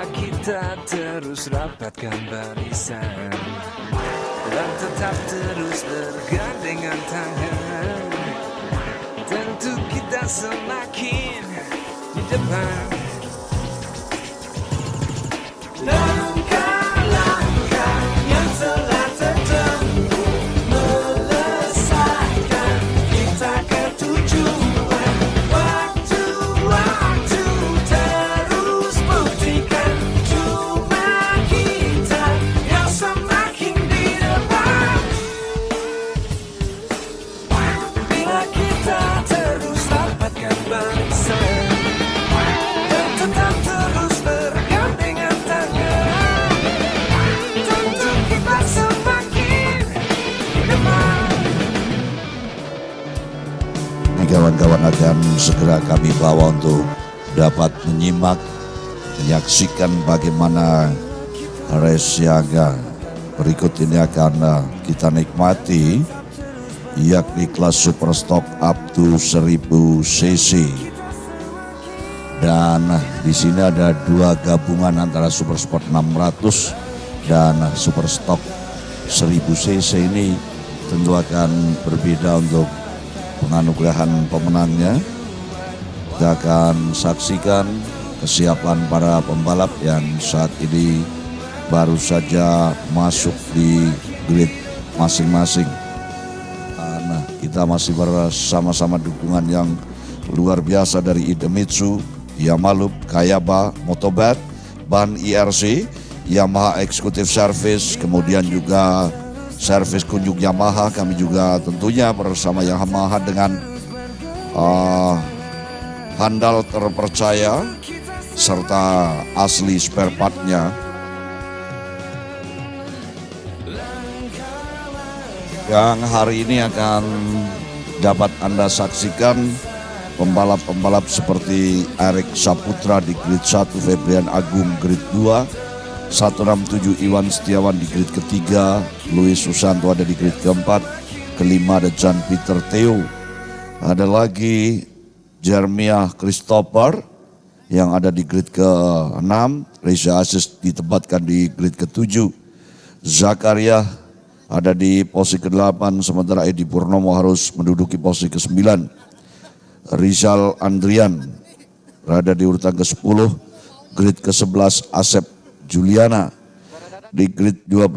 Bila kita terus rapatkan barisan dan tetap terus bergandengan tangan, tentu kita semakin di depan. Langkah-langkah yang telah tertempuh melesatkan kita ke tujuan. Waktu-waktu terus buktikan cuma kita yang semakin di depan. Bila kita terus rapatkan barisan dan tetap terus bergandengan tangan, tentu kita semakin di depan. Kawan-kawan akan segera kami bawa untuk dapat menyaksikan bagaimana race siaga berikut ini akan kita nikmati, yakni kelas super stock up to 1000 cc. Dan di sini ada dua gabungan antara super sport 600 dan super stock 1000 cc. Ini tentu akan berbeda untuk penganugerahan pemenangnya. Kita akan saksikan kesiapan para pembalap yang saat ini baru saja masuk di grid masing-masing. Nah, kita masih bersama-sama dukungan yang luar biasa dari Idemitsu, Yamalup, Kayaba, Motobat, Ban IRC, Yamaha Executive Service, kemudian juga servis kunjung Yamaha. Kami juga tentunya bersama Yamaha dengan handal terpercaya serta asli spare partnya. Yang hari ini akan dapat Anda saksikan pembalap-pembalap seperti Erik Saputra di grid 1, Febrian Agung grid 2, 167 Iwan Setiawan di grid ketiga, Luis Susanto ada di grid keempat, kelima ada Jan Peter Theo, ada lagi Jeremiah Christopher yang ada di grid ke-6, Reza Aziz ditempatkan di grid ke-7, Zakaria ada di posisi ke-8, sementara Edi Purnomo harus menduduki posisi ke-9, Rizal Andrian berada di urutan ke-10, grid ke-11 Asep Juliana, di grid 12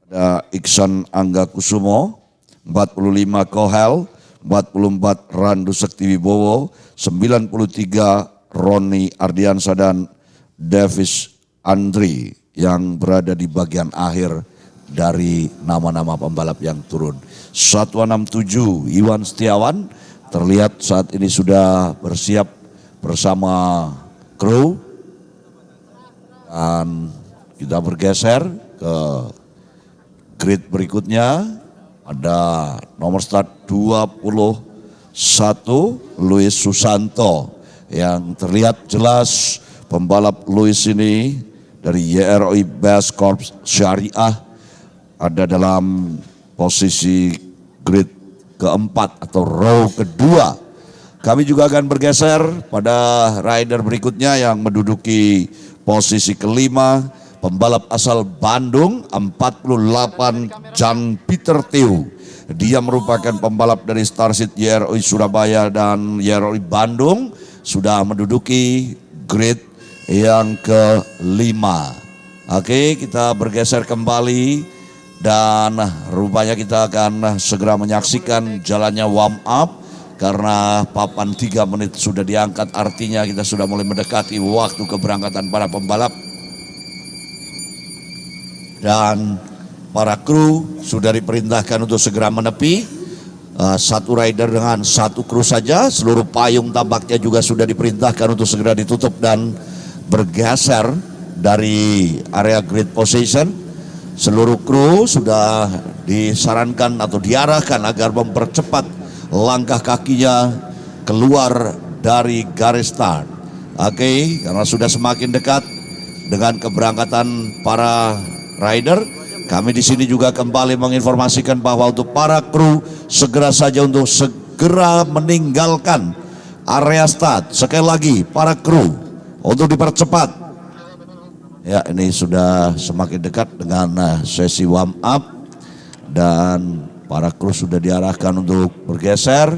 ada Iksan Angga Kusumo, 45 Kohel, 44 Randu Sekti Wibowo, 93 Roni Ardiansa dan Davis Andri yang berada di bagian akhir dari nama-nama pembalap yang turun. 167 Iwan Setiawan terlihat saat ini sudah bersiap bersama kru. Dan kita bergeser ke grid berikutnya, ada nomor start 21 Luis Susanto yang terlihat jelas pembalap Luis ini dari YROI Best Corps Syariah ada dalam posisi grid keempat atau row kedua. Kami juga akan bergeser pada rider berikutnya yang menduduki posisi kelima, pembalap asal Bandung 48 Jan Peter Theo. Dia merupakan pembalap dari Starseed YROI Surabaya dan YROI Bandung, sudah menduduki grid yang kelima. Oke, kita bergeser kembali dan rupanya kita akan segera menyaksikan jalannya warm up. Karena papan 3 menit sudah diangkat, artinya kita sudah mulai mendekati waktu keberangkatan para pembalap. Dan para kru sudah diperintahkan untuk segera menepi. Satu rider dengan satu kru saja, seluruh payung tampaknya juga sudah diperintahkan untuk segera ditutup dan bergeser dari area grid position. Seluruh kru sudah disarankan atau diarahkan agar mempercepat langkah kakinya keluar dari garis start. Oke, karena sudah semakin dekat dengan keberangkatan para rider, kami di sini juga kembali menginformasikan bahwa untuk para kru segera saja untuk segera meninggalkan area start. Sekali lagi, para kru untuk dipercepat. Ya, ini sudah semakin dekat dengan sesi warm up dan para kru sudah diarahkan untuk bergeser.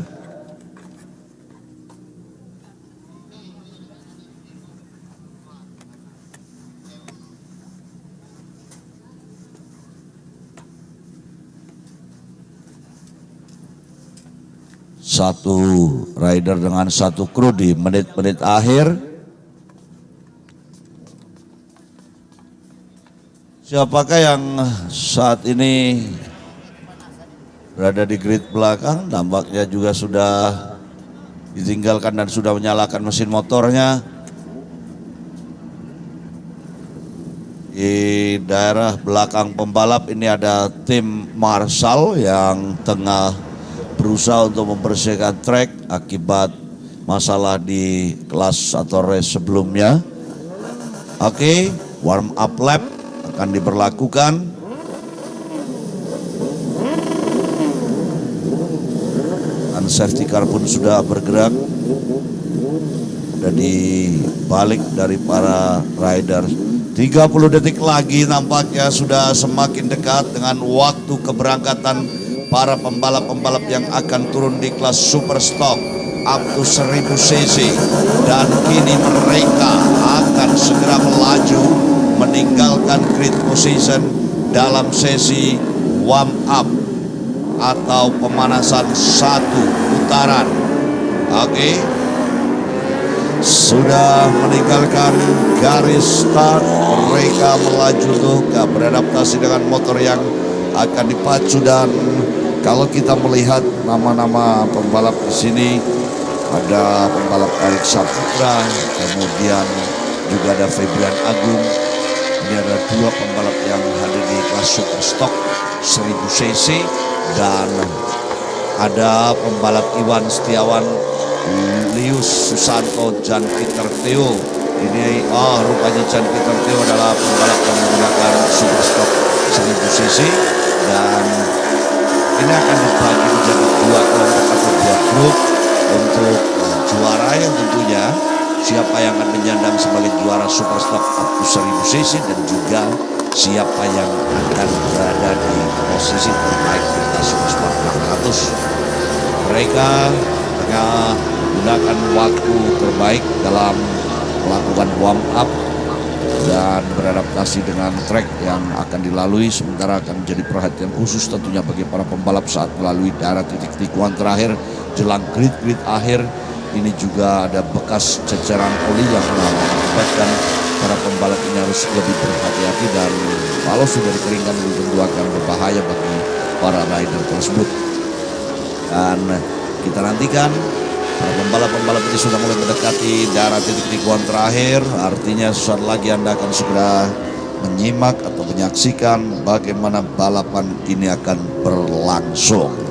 Satu rider dengan satu kru di menit-menit akhir. Siapakah yang saat ini berada di grid belakang? Nampaknya juga sudah ditinggalkan dan sudah menyalakan mesin motornya. Di daerah belakang pembalap ini ada tim Marshall yang tengah berusaha untuk membersihkan trek akibat masalah di kelas atau race sebelumnya. Oke, warm up lap akan diberlakukan. Dan safety car pun sudah bergerak. Sudah dibalik dari para rider. 30 detik lagi nampaknya sudah semakin dekat dengan waktu keberangkatan para pembalap-pembalap yang akan turun di kelas super stock up to 1000 cc. Dan kini mereka akan segera melaju meninggalkan grid position dalam sesi warm up atau pemanasan satu putaran. Oke, sudah meninggalkan garis start, mereka melaju untuk beradaptasi dengan motor yang akan dipacu. Dan kalau kita melihat nama-nama pembalap di sini, ada pembalap Erik Saputra, kemudian juga ada Febrian Agung. Ini ada dua pembalap yang hadir di kelas super stock 1000 cc dan ada pembalap Iwan Setiawan, Lius Susanto, Jan Peter Theo. Ini rupanya Jan Peter Theo adalah pembalap yang menggunakan super stock 1000 cc dan ini akan dibagi menjadi dua kelompok atau dua grup untuk juara yang tentunya siapa yang akan menyandang sebagai juara super stock up to 1000 cc dan juga siapa yang akan berada di posisi terbaik di kelas super stock 400. Mereka tengah menggunakan waktu terbaik dalam melakukan warm up dan beradaptasi dengan track yang akan dilalui, sementara akan menjadi perhatian khusus tentunya bagi para pembalap saat melalui daerah titik tikungan terakhir jelang grid akhir. Ini juga ada bekas ceceran oli yang mengakibatkan para pembalap ini harus lebih berhati-hati dan kalau sudah dikeringkan itu tentu akan berbahaya bagi para rider tersebut. Dan kita nantikan para pembalap-pembalap ini sudah mulai mendekati daerah titik tikungan terakhir, artinya sesaat lagi Anda akan segera menyimak atau menyaksikan bagaimana balapan ini akan berlangsung.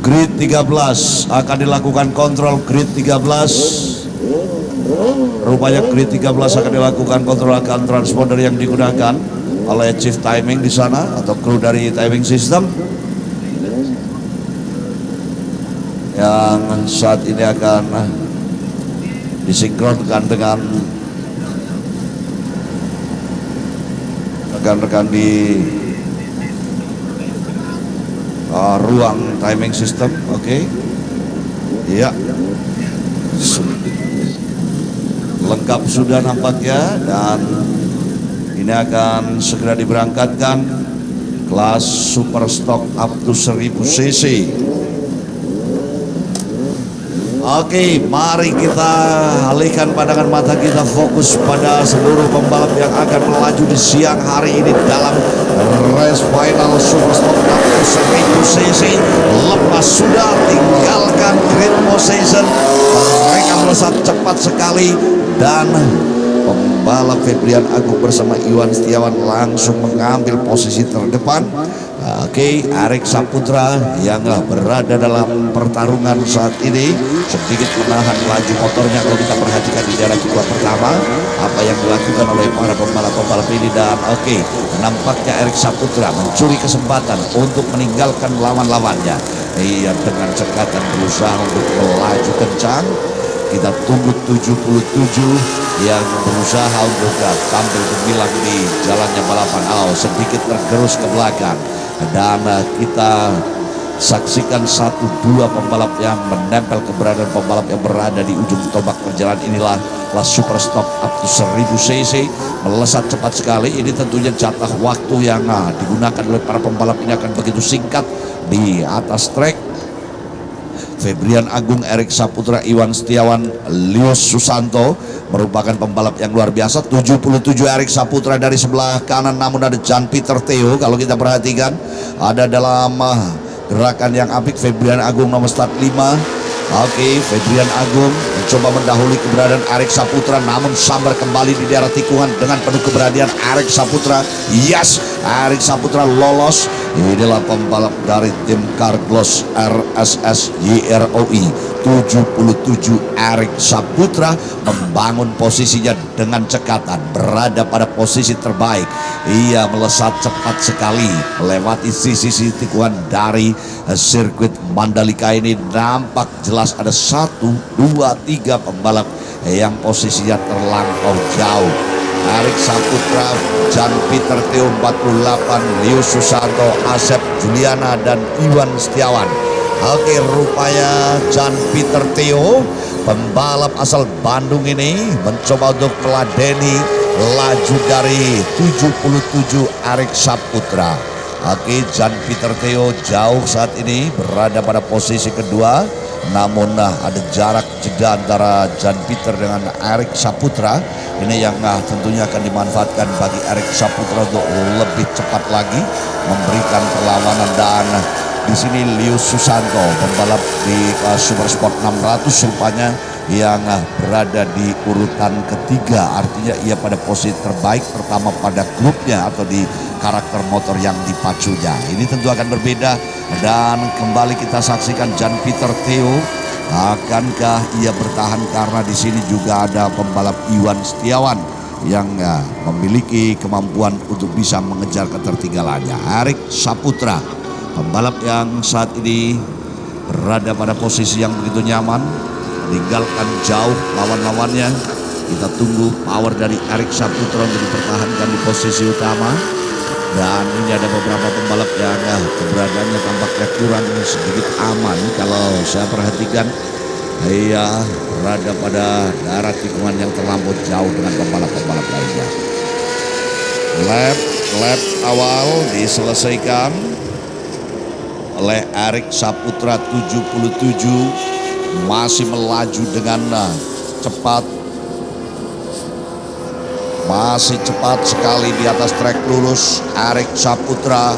Grid 13 akan dilakukan kontrol grid 13. Rupanya grid 13 akan dilakukan kontrol akan transponder yang digunakan oleh chief timing di sana atau kru dari timing system yang saat ini akan disinkronkan dengan rekan-rekan di ruang timing system. Oke. Iya. Lengkap sudah nampaknya dan ini akan segera diberangkatkan kelas super stock up to 1000 cc. Oke, mari kita alihkan pandangan mata kita, fokus pada seluruh pembalap yang akan melaju di siang hari ini dalam race final Superstock up to 1000 cc. Lepas sudah, tinggalkan grid position, mereka melesat cepat sekali dan pembalap Febrian Agung bersama Iwan Setiawan langsung mengambil posisi terdepan. Oke, Arik Saputra yang berada dalam pertarungan saat ini sedikit menahan laju motornya kalau kita perhatikan di daerah tikungan pertama apa yang dilakukan oleh para pembalap-pembalap ini. Dan oke, nampaknya Arik Saputra mencuri kesempatan untuk meninggalkan lawan-lawannya. Ia dengan cekatan berusaha untuk melaju kencang. Kita tunggu 77 yang berusaha untuk tampil gemilang di jalannya balapan. Sedikit tergerus ke belakang. Dan kita saksikan 1-2 pembalap yang menempel keberadaan pembalap yang berada di ujung tombak perjalanan. Inilah kelas Superstock up to 1000 cc, melesat cepat sekali. Ini tentunya jatah waktu yang digunakan oleh para pembalap ini akan begitu singkat di atas trek. Febrian Agung, Arik Saputra, Iwan Setiawan, Lius Susanto merupakan pembalap yang luar biasa. 77 Arik Saputra dari sebelah kanan, namun ada Jan Peter Theo. Kalau kita perhatikan ada dalam gerakan yang apik Febrian Agung nomor start 5. Oke, Febrian Agung mencoba mendahului keberadaan Arik Saputra, namun sambar kembali di daerah tikungan dengan penuh keberanian Arik Saputra. Yes, Arik Saputra lolos. Inilah pembalap dari tim Carglass RSS YROI 77 Arik Saputra membangun posisinya dengan cekatan, berada pada posisi terbaik. Ia melesat cepat sekali melewati sisi tikungan dari sirkuit Mandalika ini. Nampak jelas ada 1, 2, 3 pembalap yang posisinya terlampau jauh. Arik Saputra, Jan Peter Theo 48, Lius Susanto, Asep Juliana dan Iwan Setiawan. Oke, rupanya Jan Peter Theo, pembalap asal Bandung ini mencoba untuk meladeni laju dari 77 Arik Saputra. Oke, Jan Peter Theo jauh saat ini berada pada posisi kedua. Namun ada jarak jeda antara Jan Peter dengan Arik Saputra. Ini yang tentunya akan dimanfaatkan bagi Arik Saputra untuk lebih cepat lagi memberikan perlawanan. Dan di sini Lius Susanto, pembalap di Supersport 600 rupanya yang berada di urutan ketiga, artinya ia pada posisi terbaik pertama pada grupnya atau di karakter motor yang dipacunya. Ini tentu akan berbeda. Dan kembali kita saksikan Jan Peter Theo, akankah ia bertahan karena di sini juga ada pembalap Iwan Setiawan yang memiliki kemampuan untuk bisa mengejar ketertinggalannya. Arik Saputra, pembalap yang saat ini berada pada posisi yang begitu nyaman, meninggalkan jauh lawan-lawannya. Kita tunggu power dari Arik Saputra untuk dipertahankan di posisi utama. Dan ini ada beberapa pembalap yang keberadaannya tampaknya kurang sedikit aman. Kalau saya perhatikan, ia berada pada daerah tikungan yang terlampau jauh dengan pembalap-pembalap lainnya. Lap awal diselesaikan oleh Arik Saputra 77, masih melaju dengan cepat. Masih cepat sekali di atas trek lurus Arik Saputra.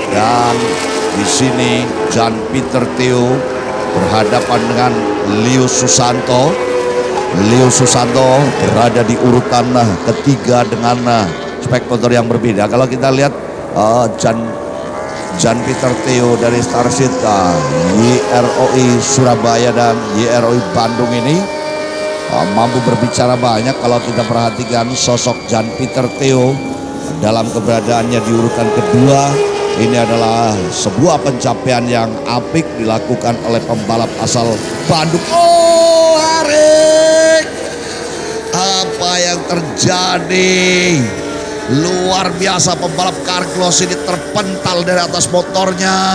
Dan di sini Jan Peter Theo berhadapan dengan Lius Susanto. Lius Susanto berada di urutan ketiga dengan spek motor yang berbeda. Kalau kita lihat Jan Peter Theo dari Starseed YROI Surabaya dan YROI Bandung ini mampu berbicara banyak. Kalau kita perhatikan sosok Jan Peter Theo dalam keberadaannya di urutan kedua, ini adalah sebuah pencapaian yang apik dilakukan oleh pembalap asal Bandung. Oh, Arik, apa yang terjadi? Luar biasa, pembalap Carglass ini terpental dari atas motornya.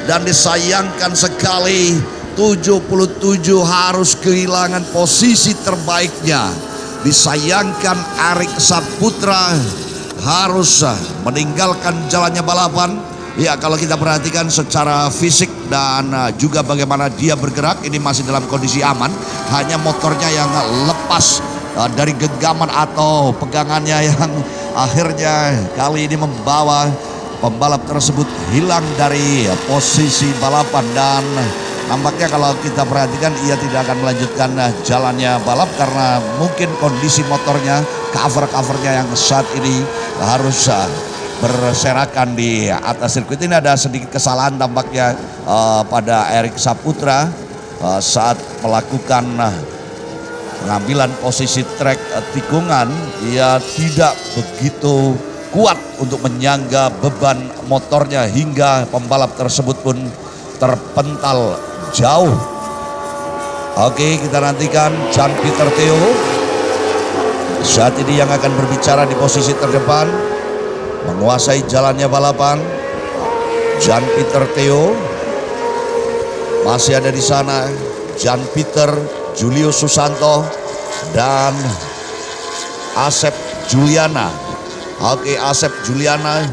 Dan disayangkan sekali, 77 harus kehilangan posisi terbaiknya. Disayangkan Arik Saputra harus meninggalkan jalannya balapan. Ya, kalau kita perhatikan secara fisik dan juga bagaimana dia bergerak, ini masih dalam kondisi aman. Hanya motornya yang lepas dari genggaman atau pegangannya yang akhirnya kali ini membawa pembalap tersebut hilang dari posisi balapan. Dan nampaknya kalau kita perhatikan ia tidak akan melanjutkan jalannya balap karena mungkin kondisi motornya, covernya yang saat ini harus berserakan di atas sirkuit. Ini ada sedikit kesalahan tampaknya pada Erik Saputra saat melakukan pengambilan posisi trek tikungan. Ia tidak begitu kuat untuk menyangga beban motornya hingga pembalap tersebut pun terpental jauh. Oke, kita nantikan Jan-Pieter Theo saat ini yang akan berbicara di posisi terdepan, menguasai jalannya balapan. Jan-Pieter Theo masih ada di sana. Jan-Pieter, Julius Susanto, dan Asep Juliana. Oke, Asep Juliana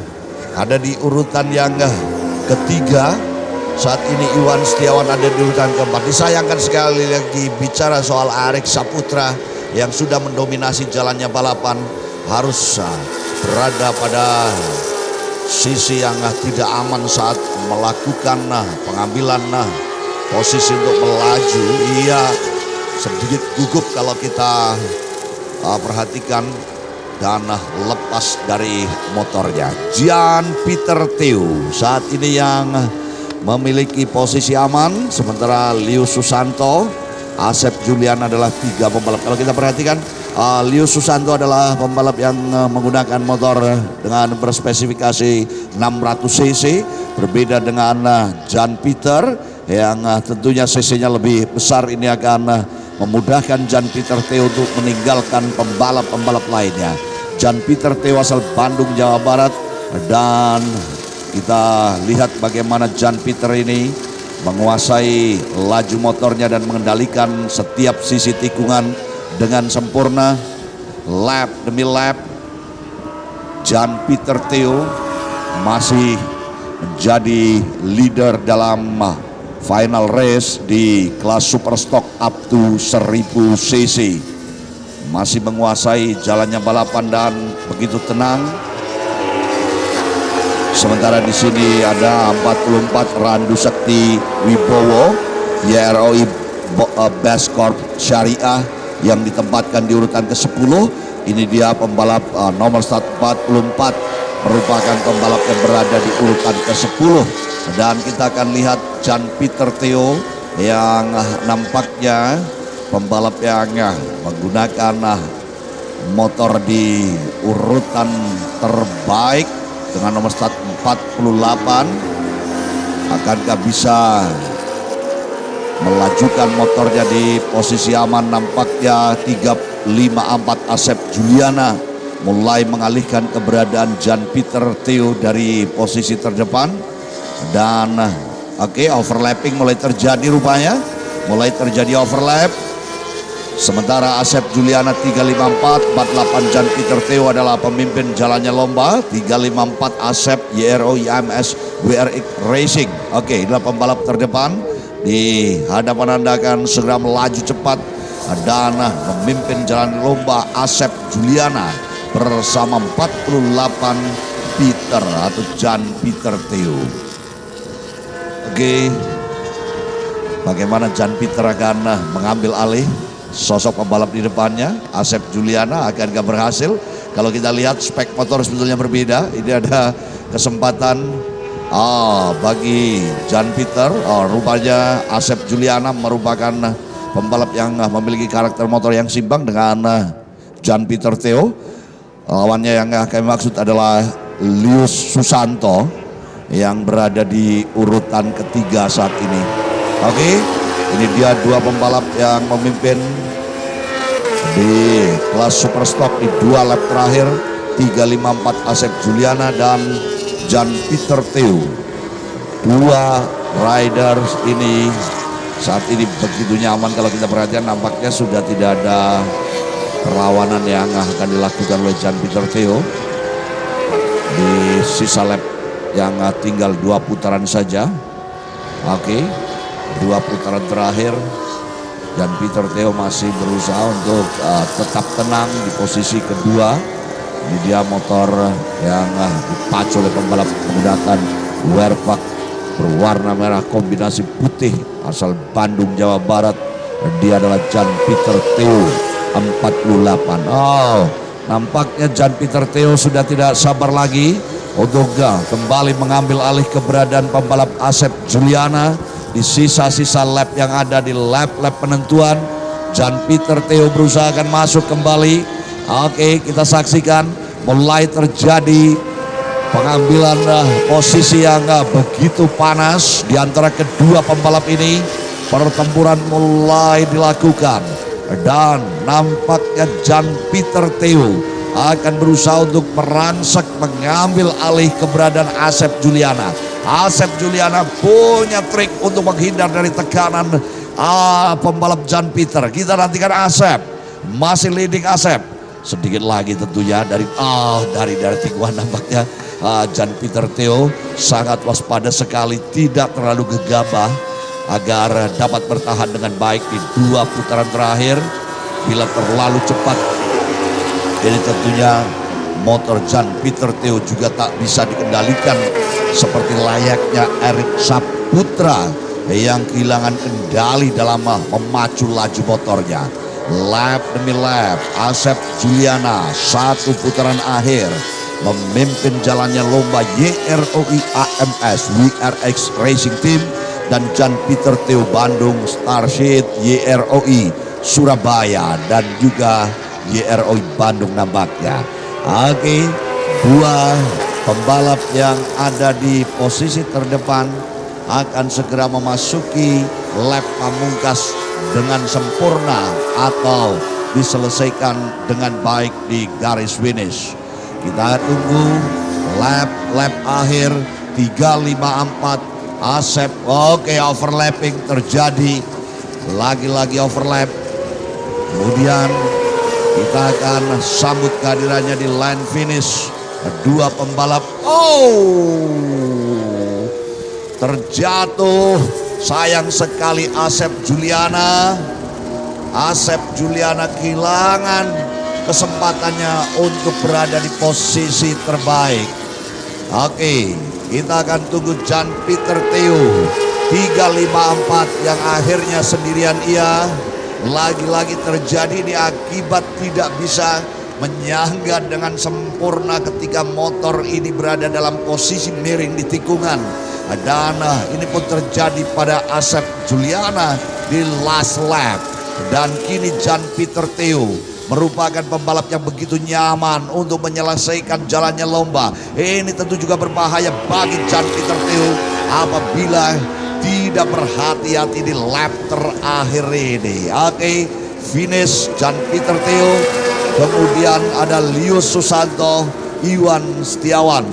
ada di urutan yang ketiga. Saat ini Iwan Setiawan ada di urutan keempat. Disayangkan sekali lagi bicara soal Erik Saputra yang sudah mendominasi jalannya balapan harus berada pada sisi yang tidak aman saat melakukan pengambilan posisi untuk melaju. Ia sedikit gugup kalau kita perhatikan dan lepas dari motornya. Jan-Pieter Theo saat ini yang memiliki posisi aman, sementara Lius Susanto, Asep Julian adalah tiga pembalap. Kalau kita perhatikan, Lius Susanto adalah pembalap yang menggunakan motor dengan berspesifikasi 600 cc, berbeda dengan Jan-Pieter yang tentunya cc-nya lebih besar. Ini akan memudahkan Jan-Pieter Theo untuk meninggalkan pembalap-pembalap lainnya. Jan-Pieter Theo asal Bandung, Jawa Barat, dan kita lihat bagaimana Jan-Pieter ini menguasai laju motornya dan mengendalikan setiap sisi tikungan dengan sempurna. Lap demi lap, Jan-Pieter Theo masih menjadi leader dalam final race di kelas super stock up to 1000 cc. Masih menguasai jalannya balapan dan begitu tenang. Sementara di sini ada 44 Randu Sakti Wibowo, YROI Best Corp Syariah yang ditempatkan di urutan ke-10. Ini dia pembalap nomor start 44, merupakan pembalap yang berada di urutan ke-10. Dan kita akan lihat Jan-Pieter Theo yang nampaknya pembalap yang menggunakan motor di urutan terbaik dengan nomor start 48. Akankah bisa melajukan motornya di posisi aman? Nampaknya 354 Asep Juliana mulai mengalihkan keberadaan Jan-Pieter Theo dari posisi terdepan. Dan oke, overlapping mulai terjadi rupanya. Mulai terjadi overlap. Sementara Asep Juliana 354, 48 Jan-Pieter Theo adalah pemimpin jalannya lomba. 354 Asep YRO IMS WRX Racing. Oke, inilah pembalap terdepan. Di hadapan Anda akan segera melaju cepat dan memimpin jalan lomba Asep Juliana bersama 48 Peter atau Jan-Pieter Theo. Oke, bagaimana Jan-Pieter akan mengambil alih sosok pembalap di depannya? Asep Juliana akankah berhasil? Kalau kita lihat spek motor sebetulnya berbeda. Ini ada kesempatan bagi Jan-Pieter. Rupanya Asep Juliana merupakan pembalap yang memiliki karakter motor yang seimbang dengan Jan-Pieter Theo. Lawannya yang kami maksud adalah Lius Susanto yang berada di urutan ketiga saat ini. Oke, ini dia dua pembalap yang memimpin di kelas super stock di 2 lap terakhir. 354 Asep Juliana dan Jan-Pieter Theo. Dua riders ini saat ini begitu nyaman. Kalau kita perhatikan nampaknya sudah tidak ada perlawanan yang akan dilakukan oleh Jan-Pieter Theo di sisa lap yang tinggal 2 putaran saja. Oke, 2 putaran terakhir. Dan Peter Theo masih berusaha untuk tetap tenang di posisi kedua. Ini dia motor yang dipacu oleh pembalap menggunakan Werpak berwarna merah kombinasi putih asal Bandung, Jawa Barat. Dan dia adalah Jan Peter Theo 48. Oh, nampaknya Jan Peter Theo sudah tidak sabar lagi untuk kembali mengambil alih keberadaan pembalap Asep Juliana di sisa-sisa lap yang ada di lap-lap penentuan. Jan Peter Theo berusaha akan masuk kembali. Oke, kita saksikan mulai terjadi pengambilan posisi yang begitu panas di antara kedua pembalap ini. Pertempuran mulai dilakukan dan nampaknya Jan Peter Theo akan berusaha untuk merangsek mengambil alih keberadaan Asep Juliana. Asep Juliana punya trik untuk menghindar dari tekanan pembalap Jan Peter. Kita nantikan Asep, masih leading Asep. Sedikit lagi tentunya dari tikungan nampaknya Jan Peter Theo sangat waspada sekali, tidak terlalu gegabah agar dapat bertahan dengan baik di 2 putaran terakhir. Bila terlalu cepat, ini tentunya motor Jan Peter Theo juga tak bisa dikendalikan seperti layaknya Erik Saputra yang kehilangan kendali dalam memacu laju motornya. Lap demi lap, Asep Juliana 1 putaran akhir memimpin jalannya lomba YROI AMS WRX Racing Team dan Jan Peter Theo Bandung Starship YROI Surabaya dan juga YROI Bandung nampaknya. Oke, 2 pembalap yang ada di posisi terdepan akan segera memasuki lap pamungkas dengan sempurna atau diselesaikan dengan baik di garis finish. Kita tunggu lap akhir 354. Asep, oke, overlapping terjadi, lagi-lagi overlap. Kemudian kita akan sambut kehadirannya di line finish. Kedua pembalap, terjatuh. Sayang sekali Asep Juliana. Asep Juliana kehilangan kesempatannya untuk berada di posisi terbaik. Oke, kita akan tunggu Jan Peter Theo 354 yang akhirnya sendirian ia. Lagi-lagi terjadi ini akibat tidak bisa menyangga dengan sempurna ketika motor ini berada dalam posisi miring di tikungan. Dan ini pun terjadi pada Asep Juliana di last lap. Dan kini Jan Peter Theo merupakan pembalap yang begitu nyaman untuk menyelesaikan jalannya lomba. Ini tentu juga berbahaya bagi Jan Peter Theo apabila tidak berhati-hati di lap terakhir ini. Oke, finish Jan Peter Theo. Kemudian ada Lius Susanto, Iwan Setiawan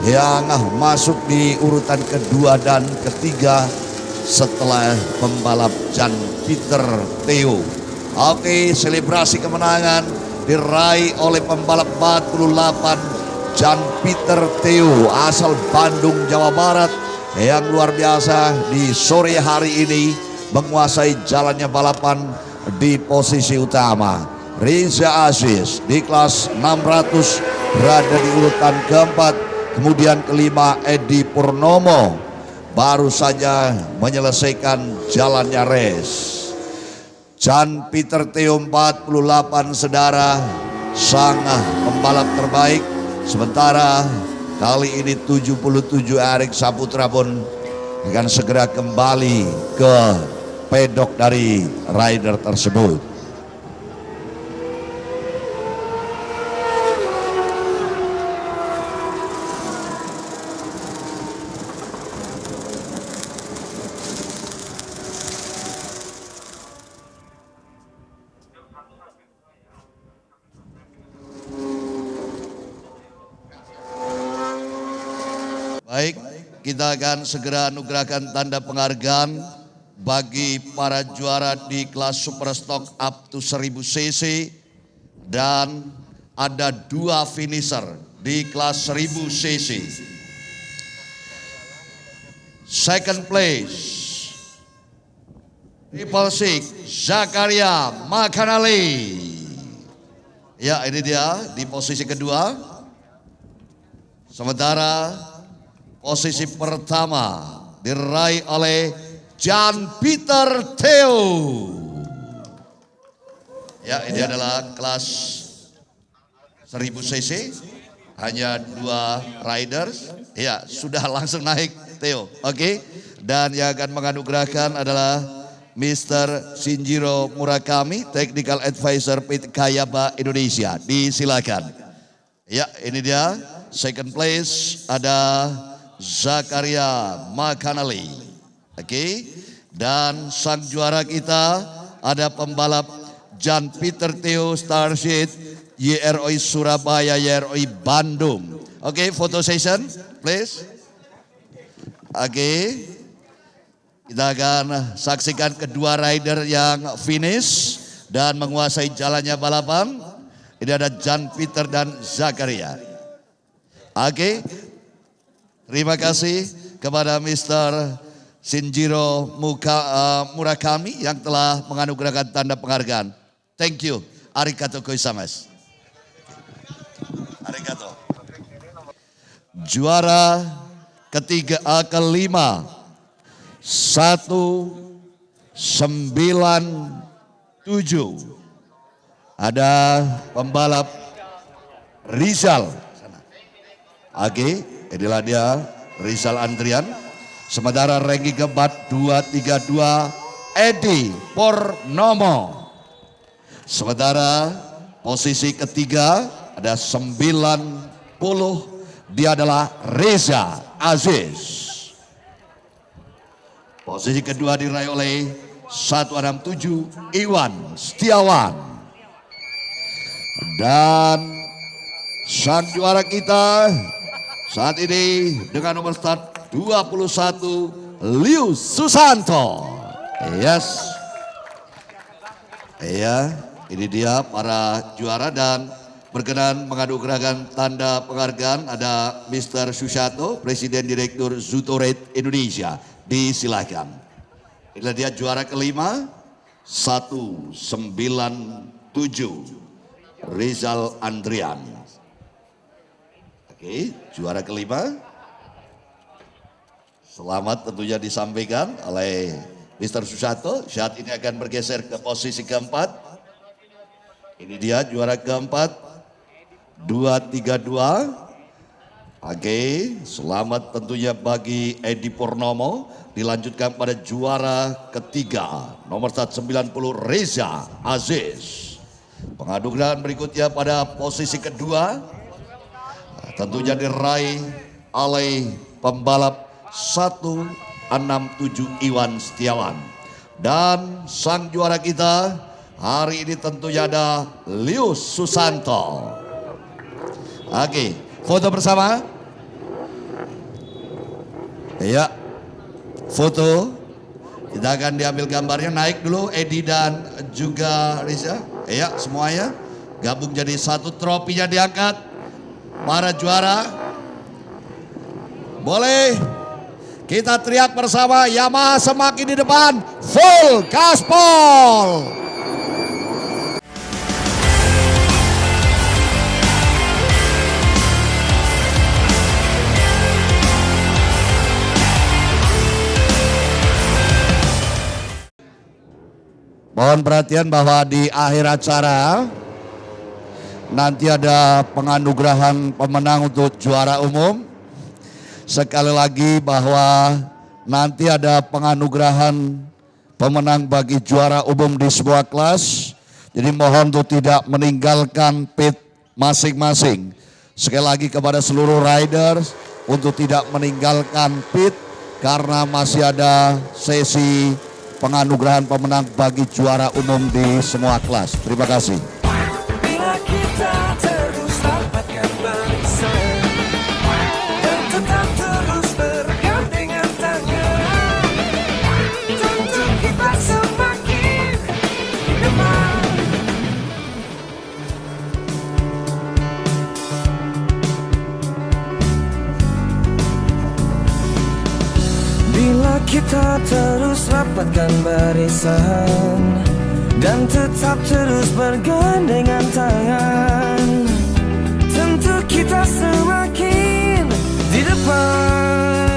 yang masuk di urutan kedua dan ketiga setelah pembalap Jan Peter Theo. Oke, selebrasi kemenangan diraih oleh pembalap 48 Jan Peter Theo asal Bandung, Jawa Barat yang luar biasa di sore hari ini menguasai jalannya balapan di posisi utama. Reza Aziz di kelas 600 berada di urutan keempat. Kemudian kelima Edi Purnomo baru saja menyelesaikan jalannya race. Jan Peter Theo 48 saudara sang pembalap terbaik. Sementara kali ini 77 Erik Saputra pun akan segera kembali ke pedok dari rider tersebut. Baik, kita akan segera anugerahkan tanda penghargaan bagi para juara di kelas Super Stock up to 1000 cc dan ada 2 finisher di kelas 1000 cc. Second place, Triple Six, Zakaria Makanali. Ya, ini dia di posisi kedua. Sementara posisi pertama diraih oleh Jan Peter Theo. Ya, ini adalah kelas 1000 cc. Hanya 2 riders. Ya, sudah langsung naik Theo. Oke. Dan yang akan menganugerahkan adalah Mr. Shinjiro Murakami, Technical Advisor PT Kayaba Indonesia. Disilakan. Ya, ini dia. Second place ada Zakaria Makanali. Oke. Dan sang juara kita ada pembalap Jan Peter Theo Starship YROI Surabaya, YROI Bandung. Oke, photo session please. Oke. Kita akan saksikan kedua rider yang finish dan menguasai jalannya balapan. Ini ada Jan Peter dan Zakaria. Oke. Terima kasih kepada Mr. Shinjiro Murakami yang telah menganugerahkan tanda penghargaan. Thank you. Arigato gozaimasu. Arigato. Juara kelima 197 ada pembalap Rizal. Oke, inilah dia Rizal Andrian. Sementara ranking keempat 232 Edi Purnomo. Sementara posisi ketiga ada 90, dia adalah Reza Aziz. Posisi kedua diraih oleh 167 Iwan Setiawan. Dan sang juara kita saat ini dengan nomor start 21 Liu Susanto. Yes. Iya, ini dia para juara dan berkenan menganugerahkan tanda penghargaan ada Mr. Susanto, Presiden Direktur Zutoret Indonesia. Disilakan. Inilah dia juara kelima 197 Rizal Andrian. Oke, juara kelima. Selamat tentunya disampaikan oleh Mr. Susanto. Saat ini akan bergeser ke posisi keempat. Ini dia juara keempat 232. Oke, selamat tentunya bagi Edi Purnomo. Dilanjutkan pada juara ketiga nomor 190 Reza Aziz. Penganugerahan berikutnya pada posisi kedua tentunya diraih oleh pembalap 167 Iwan Setiawan. Dan sang juara kita hari ini tentunya ada Liu Susanto. Oke, foto bersama. Iya, foto. Kita akan diambil gambarnya, naik dulu Edi dan juga Riza. Iya, semuanya gabung jadi satu, tropinya diangkat. Para juara, boleh kita teriak bersama, Yamaha semakin di depan, full gaspol. Mohon perhatian bahwa di akhir acara nanti ada penganugerahan pemenang untuk juara umum. Sekali lagi bahwa nanti ada penganugerahan pemenang bagi juara umum di sebuah kelas. Jadi mohon untuk tidak meninggalkan pit masing-masing. Sekali lagi kepada seluruh riders untuk tidak meninggalkan pit karena masih ada sesi penganugerahan pemenang bagi juara umum di semua kelas. Terima kasih. Bila kita terus rapatkan bangsa dan tetap terus bergandengan tangan, tentu kita semakin depan. Bila kita terus rapatkan barisan dan tetap terus bergandengan tangan, tentu kita semakin di depan.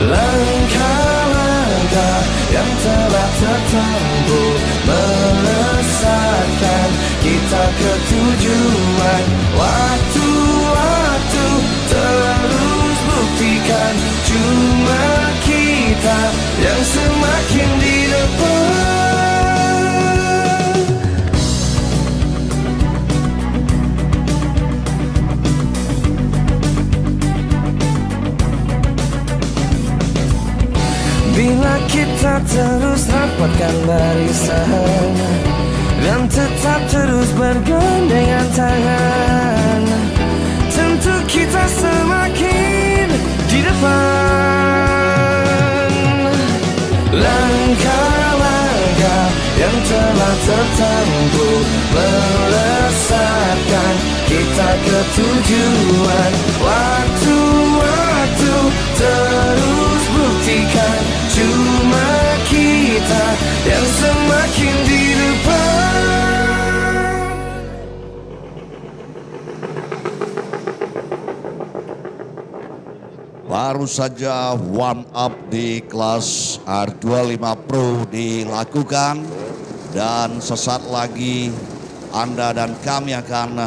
Langkah-langkah yang telah tertempuh melesatkan kita ke tujuan. Waktu-waktu terus buktikan cuma kita yang semakin di depan. Bila kita terus rapatkan barisan dan tetap terus bergandengan tangan, tentu kita semakin di depan. Langkah-langkah yang telah tertempuh melesatkan kita ke tujuan. Waktu-waktu terus buktikan cuma kita yang semakin di depan. Baru saja warm up di kelas R25 Pro dilakukan dan sesaat lagi Anda dan kami akan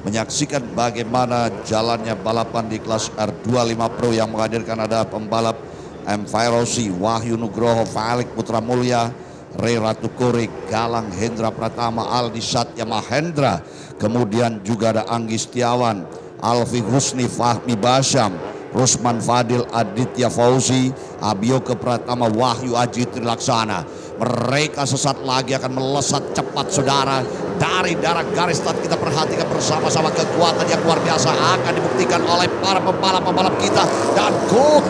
menyaksikan bagaimana jalannya balapan di kelas R25 Pro yang menghadirkan ada pembalap M. Fairozi, Wahyu Nugroho, Falik Putra Mulya, Ray Ratu Kore, Galang Hendra Pratama, Aldi Satya Mahendra, kemudian juga ada Anggi Setiawan, Alfi Husni, Fahmi Basyam, Rusman Fadil, Aditya Fauzi, Abioke Pratama, Wahyu Aji Trilaksana. Mereka sesaat lagi akan melesat cepat saudara dari darat garis start. Kita perhatikan bersama-sama kekuatan yang luar biasa akan dibuktikan oleh para pembalap-pembalap kita. Dan go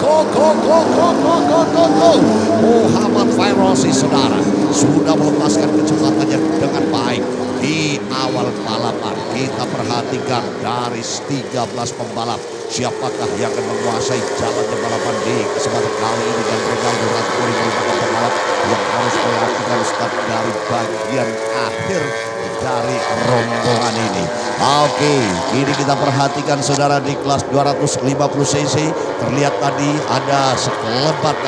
Muhammad Fairozi saudara sudah melepaskan kecepatannya dengan baik di awal balapan. Kita perhatikan dari 13 pembalap siapakah yang akan menguasai jalannya balapan di kesempatan kali ini, dan Ronaldo Raturi merupakan pembalap yang harus melakukan start dari bagian akhir dari rombongan ini. Oke, ini kita perhatikan saudara di kelas 250 cc terlihat tadi ada sekelebat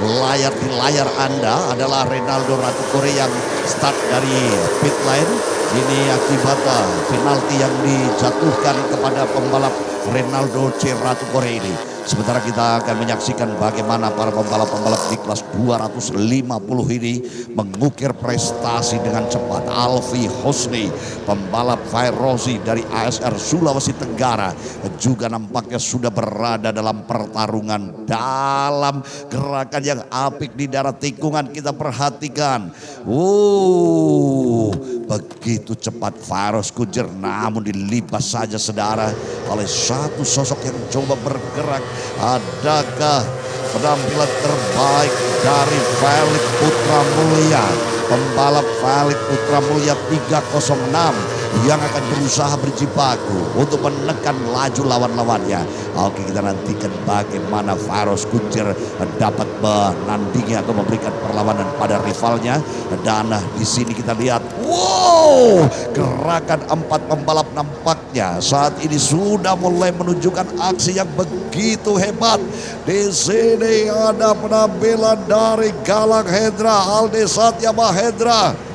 layar di layar Anda adalah Ronaldo Raturi yang start dari pit lane. Ini akibat penalti yang dijatuhkan kepada pembalap Ronaldo C. Ratu Kore ini. Sementara kita akan menyaksikan bagaimana para pembalap-pembalap di kelas 250 ini mengukir prestasi dengan cepat. Alfi Husni, pembalap Fairozi dari ASR Sulawesi Tenggara, juga nampaknya sudah berada dalam pertarungan dalam gerakan yang apik di darat tikungan. Kita perhatikan, begitu cepat Fairoz Kunjer, namun dilibas saja saudara oleh satu sosok yang coba bergerak. Adakah penampilan terbaik dari Falik Putra Mulya, pembalap Falik Putra Mulya 306 yang akan berusaha berjibaku untuk menekan laju lawan-lawannya. Oke, kita nantikan bagaimana Fairoz Kunjer dapat menandingi atau memberikan perlawanan pada rivalnya. Dan di sini kita lihat, gerakan 4 pembalap nampaknya saat ini sudah mulai menunjukkan aksi yang begitu hebat. Di sini ada penampilan dari Galang Hendra, Aldi Satya Mahendra.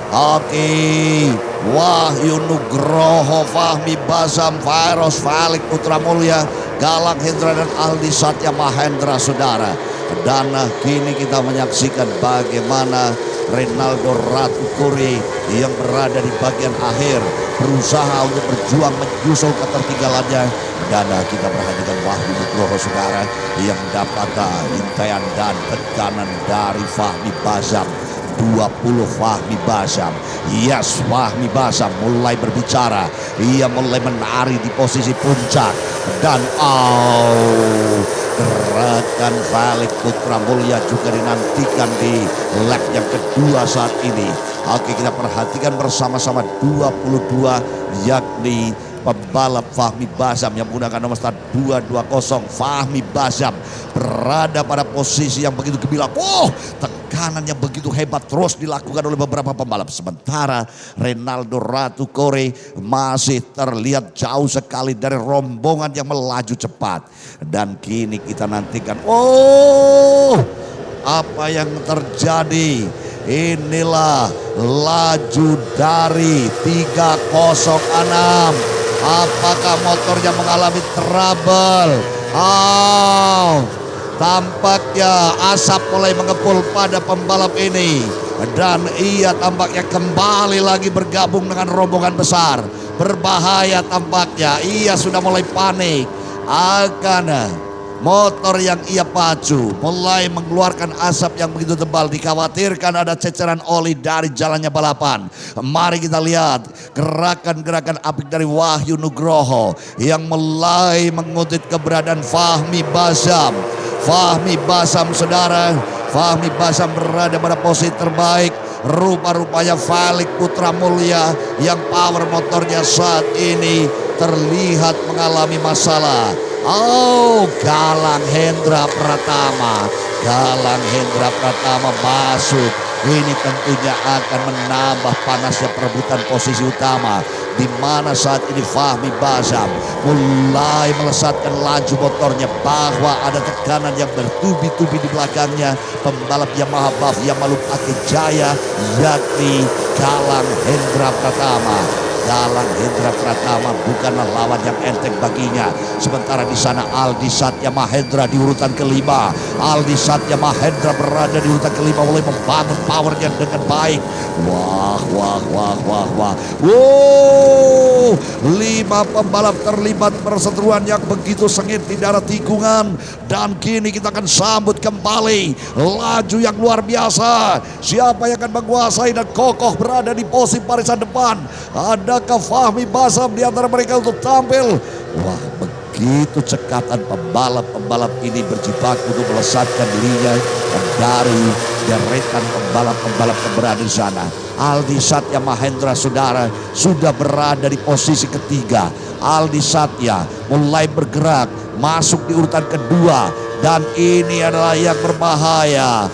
Oke, Wahyu Nugroho, Fahmi Basyam, Fairoz, Falik Putra Mulya, Galang Hendra dan Aldi Satya Mahendra saudara. Dan kini kita menyaksikan bagaimana Ronaldo Ratu Kore yang berada di bagian akhir berusaha untuk berjuang menyusul ketertinggalannya. Dan kita perhatikan Wahyu Nugroho saudara yang dapat intaian dan tekanan dari Fahmi Basyam. 20 Fahmi Basyam. Yes, Fahmi Basyam mulai berbicara. Ia mulai menari di posisi puncak. Dan gerakan Falik Putra Mulya juga dinantikan di lap yang kedua saat ini. Oke, kita perhatikan bersama-sama 22 yakni pembalap Fahmi Basam yang menggunakan nomor start 220. Fahmi Basam berada pada posisi yang begitu gemilang. Oh, tekanan yang begitu hebat terus dilakukan oleh beberapa pembalap. Sementara Renaldo Ratu Kore masih terlihat jauh sekali dari rombongan yang melaju cepat. Dan kini kita nantikan, oh, apa yang terjadi? Inilah laju dari 306. Apakah motornya mengalami trouble? Oh, tampaknya asap mulai mengepul pada pembalap ini. Dan ia tampaknya kembali lagi bergabung dengan rombongan besar. Berbahaya tampaknya, ia sudah mulai panik. Akan motor yang ia pacu mulai mengeluarkan asap yang begitu tebal. Dikhawatirkan ada ceceran oli dari jalannya balapan. Mari kita lihat gerakan-gerakan apik dari Wahyu Nugroho yang mulai mengutip keberadaan Fahmi Basam. Fahmi Basam, saudara, Fahmi Basam berada pada posisi terbaik. Rupa-rupanya Felix Putra Mulia yang power motornya saat ini terlihat mengalami masalah. Oh, Galang Hendra Pratama. Galang Hendra Pratama masuk. Ini tentunya akan menambah panasnya perebutan posisi utama. Di mana saat ini Fahmi Basam mulai melesatkan laju motornya, bahwa ada tekanan yang bertubi-tubi di belakangnya. Pembalap Yamaha Buff Yamaluk Akijaya yakni Galang Hendra Pratama. Galang Hendra Pratama bukanlah lawan yang enteng baginya. Sementara di sana Aldi Satya Mahendra di urutan kelima. Aldi Satya Mahendra berada di urutan kelima, mulai membangun powernya dengan baik. Wah. Wow, 5 pembalap terlibat perseteruan yang begitu sengit di daerah tikungan. Dan kini kita akan sambut kembali laju yang luar biasa. Siapa yang akan menguasai dan kokoh berada di posisi barisan depan? Adakah Fahmi Basam di antara mereka untuk tampil? Wah, begitu cekatan pembalap-pembalap ini berjibaku untuk melesatkan dirinya dari deretan pembalap-pembalap yang berada di sana. Aldi Satya Mahendra, saudara, sudah berada di posisi ketiga. Aldi Satya mulai bergerak masuk di urutan kedua. Dan ini adalah yang berbahaya.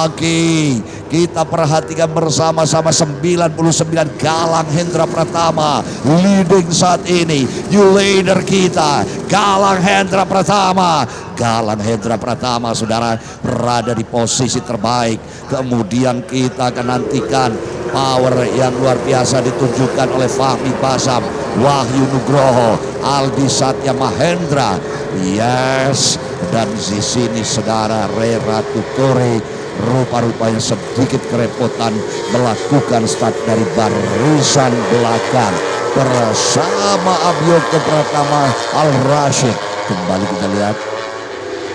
Oke, kita perhatikan bersama-sama 99 Galang Hendra Pratama leading saat ini. New leader kita Galang Hendra Pratama. Galang Hendra Pratama, saudara, berada di posisi terbaik. Kemudian kita akan nantikan power yang luar biasa ditunjukkan oleh Fahmi Basam, Wahyu Nugroho, Aldi Satya Mahendra. Yes, dan di sini saudara Ratu Kore rupa-rupanya sedikit kerepotan melakukan start dari barisan belakang bersama Abiyoko Pratama Al Rashid. Kembali kita lihat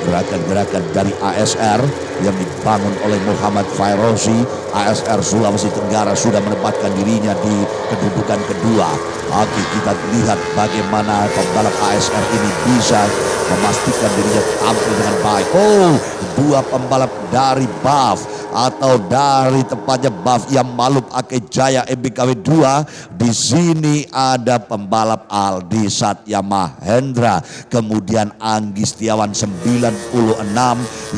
gerakan-gerakan dari ASR yang dibangun oleh Muhammad Fairozi. ASR Sulawesi Tenggara sudah menempatkan dirinya di kedudukan kedua. Oke, kita lihat bagaimana pembalap ASR ini bisa memastikan dirinya tampil dengan baik. Oh, 2 pembalap dari Buff atau dari tempatnya Buff Yamaluk Akijaya MBKW 2. Di sini ada pembalap Aldi Satya Mahendra, kemudian Anggi Setiawan 96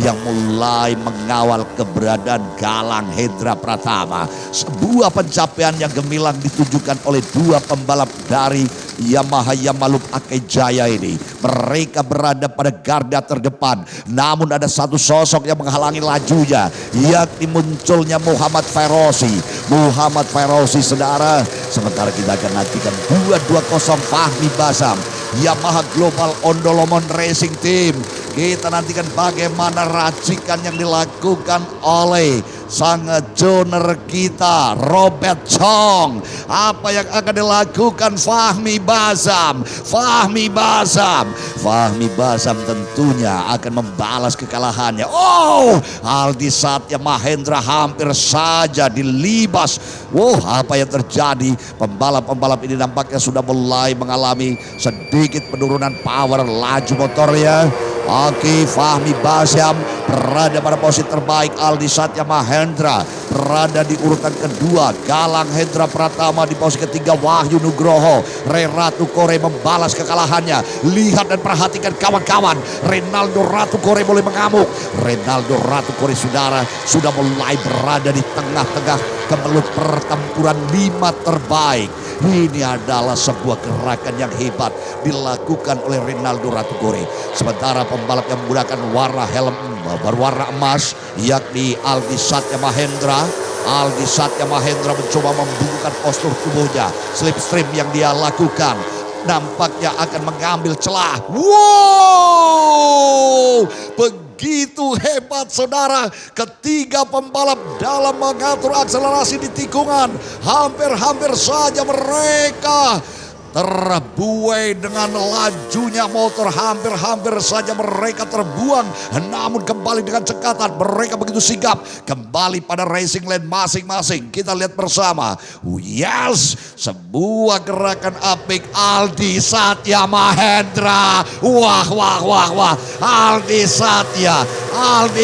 yang mulai mengawal keberadaan Galang Hendra Pratama. Sebuah pencapaian yang gemilang ditunjukkan oleh 2 pembalap dari Yamaha Yamaluk Akijaya ini. Mereka berada pada garda terdepan, namun ada satu sosok yang menghalangi lajunya, yakni munculnya Muhammad Fairozi. Muhammad Fairozi, saudara. Sementara kita akan nantikan 220 Fahmi Basam, Yamaha Global Ondolomon Racing Team. Kita nantikan bagaimana racikan yang dilakukan oleh sang joner kita Robert Chong. Apa yang akan dilakukan Fahmi Basam? Fahmi Basam tentunya akan membalas kekalahannya. Oh, Aldi Satya Mahendra hampir saja dilibas. Wow, apa yang terjadi? Pembalap-pembalap ini nampaknya sudah mulai mengalami sedikit penurunan power laju motornya. Oke, Fahmi Basyam berada pada posisi terbaik. Aldi Satya Mahendra berada di urutan kedua. Galang Hendra Pratama di posisi ketiga. Wahyu Nugroho. Ratu Kore membalas kekalahannya. Lihat dan perhatikan kawan-kawan. Renaldo Ratu Kore boleh mengamuk. Renaldo Ratu Kore saudara sudah mulai berada di tengah-tengah kemelut pertempuran 5 terbaik. Ini adalah sebuah gerakan yang hebat dilakukan oleh Renaldo Ratu Kore. Sementara pembalap yang menggunakan warna helm berwarna emas yakni Aldi Satya Mahendra. Aldi Satya Mahendra mencoba membukukan postur tubuhnya. Slipstream yang dia lakukan nampaknya akan mengambil celah. Wow! Begitu hebat saudara, ketiga pembalap dalam mengatur akselerasi di tikungan. Hampir-hampir saja mereka terbuai dengan lajunya motor, hampir-hampir saja mereka terbuang. Namun kembali dengan cekatan, mereka begitu sigap kembali pada racing lane masing-masing. Kita lihat bersama. Yes, sebuah gerakan apik Aldi Satya Mahendra. Wah. Aldi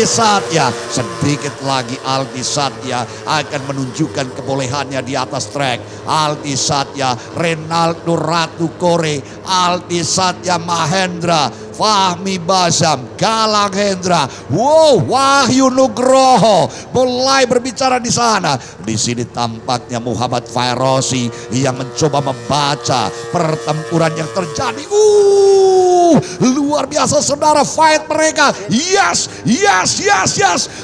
Satya. Sedikit lagi Aldi Satya akan menunjukkan kebolehannya di atas track. Aldi Satya, Renaldo Ratu Kore, Aldi Satya Mahendra, Fahmi Basyam, Galang Hendra, Wahyu Nugroho mulai berbicara di sana. Di sini tampaknya Muhammad Fairozi yang mencoba membaca pertempuran yang terjadi. Luar biasa saudara, fight mereka. Yes.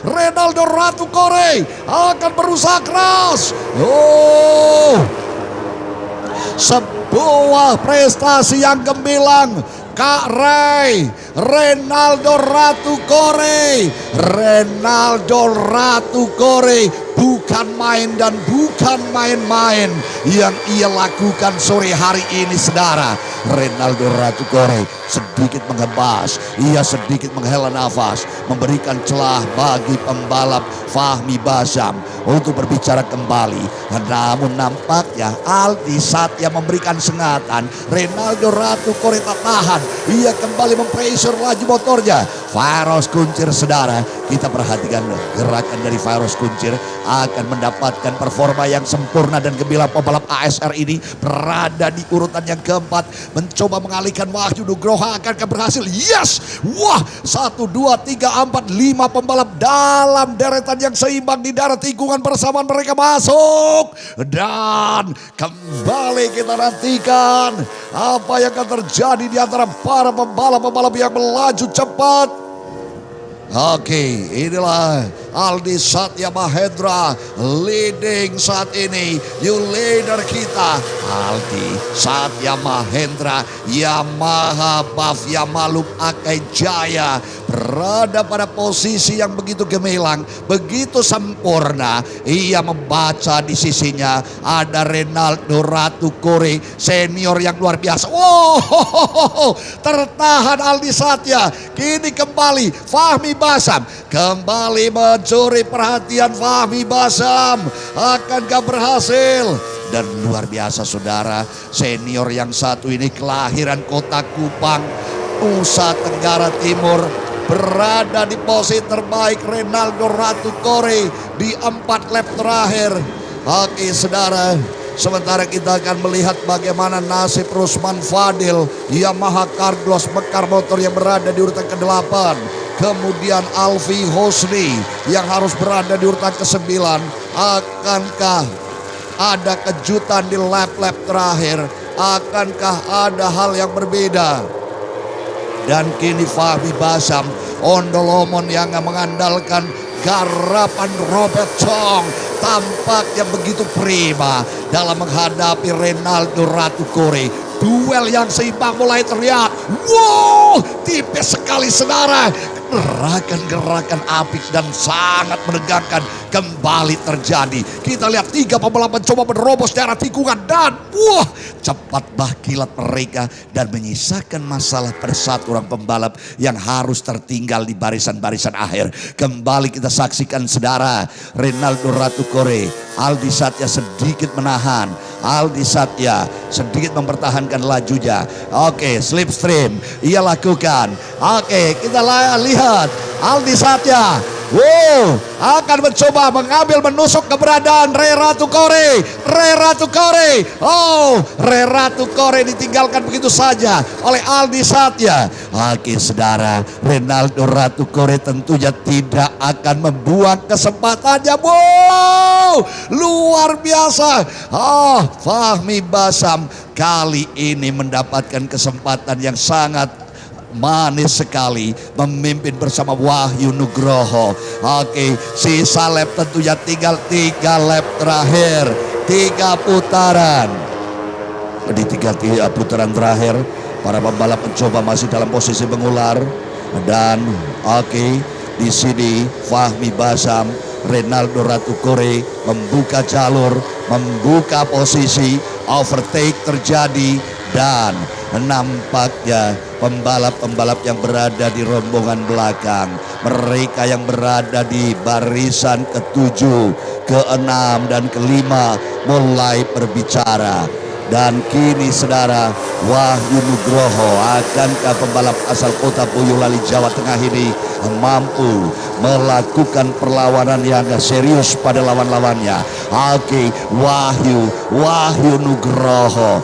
Renaldo Ratu Kore akan berusaha keras. Sebuah prestasi yang gemilang. Kak Ray, Renaldo Ratu Kore bukan main dan bukan main-main yang ia lakukan sore hari ini saudara. Renaldo Ratu Kore sedikit mengebas, ia sedikit menghela nafas, memberikan celah bagi pembalap Fahmi Basyam untuk berbicara kembali. Namun nampaknya Aldi Satya memberikan sengatan. Renaldo Ratu Kore tak tahan, ia kembali mempressure laju motornya. Fairoz Kuncir saudara, kita perhatikan gerakan dari Fairoz Kuncir akan mendapatkan performa yang sempurna dan gemilang. Pembalap ASR ini berada di urutan yang keempat, mencoba mengalihkan Wahyu Nugroho. Akankah berhasil? Yes! Wah, 1, 2, 3, 4, 5 pembalap dalam deretan yang seimbang di daerah tikungan bersamaan mereka masuk. Dan kembali kita nantikan apa yang akan terjadi di antara para pembalap-pembalap yang melaju cepat. Oke, inilah Aldi Satya Mahendra leading saat ini. You leader kita Aldi Satya Mahendra Yamaha Buff Yamaluk Akai Jaya berada pada posisi yang begitu gemilang, begitu sempurna. Ia membaca di sisinya ada Renaldo Ratu Kore senior yang luar biasa. Wow, tertahan Aldi Satya. Kini kembali Fahmi Basyam kembali mencuri perhatian. Fahmi Basyam akankah berhasil? Dan luar biasa saudara, senior yang satu ini kelahiran kota Kupang, Nusa Tenggara Timur, berada di posisi terbaik. Renaldo Ratu Kore di 4 lap terakhir. Oke saudara, sementara kita akan melihat bagaimana nasib Rusman Fadil Yamaha Carglass Mekar Motor yang berada di urutan ke-8. Kemudian Alfi Hosni yang harus berada di urutan ke-9. Akankah ada kejutan di lap-lap terakhir? Akankah ada hal yang berbeda? Dan kini Fahmi Basyam Ondolomon yang mengandalkan garapan Robert Chong tampaknya begitu prima dalam menghadapi Renaldo Ratu Kore. Duel yang seimbang mulai terlihat. Wow, tipis sekali saudara. Gerakan-gerakan apik dan sangat menegangkan kembali terjadi. Kita lihat 3 pembalap mencoba menerobos daerah tikungan dan cepatlah kilat mereka dan menyisakan masalah pada satu orang pembalap yang harus tertinggal di barisan-barisan akhir. Kembali kita saksikan saudara, Rinaldo Ratukore, Aldi Satya sedikit menahan, Aldi Satya sedikit mempertahankan lajunya. Oke, slipstream ia lakukan. Oke, kita lihat Aldi Satya akan mencoba mengambil menusuk keberadaan Ratukore. Ratukore ditinggalkan begitu saja oleh Aldi Satya. Oke saudara, Rinaldo Ratukore tentunya tidak akan membuang kesempatannya. Luar biasa. Fahmi Basam kali ini mendapatkan kesempatan yang sangat manis sekali memimpin bersama Wahyu Nugroho. Oke, sisa lap tentunya tinggal 3 lap terakhir, 3 putaran. Di 3 putaran terakhir, para pembalap mencoba masih dalam posisi mengular dan di sini Fahmi Basam, Rinaldo Ratukore membuka jalur, membuka posisi, overtake terjadi dan nampaknya pembalap-pembalap yang berada di rombongan belakang, mereka yang berada di barisan ke-7, ke-6 dan ke-5 mulai berbicara. Dan kini saudara, Wahyu Nugroho, akankah pembalap asal kota Boyolali Jawa Tengah ini mampu melakukan perlawanan yang serius pada lawan-lawannya? Wahyu Nugroho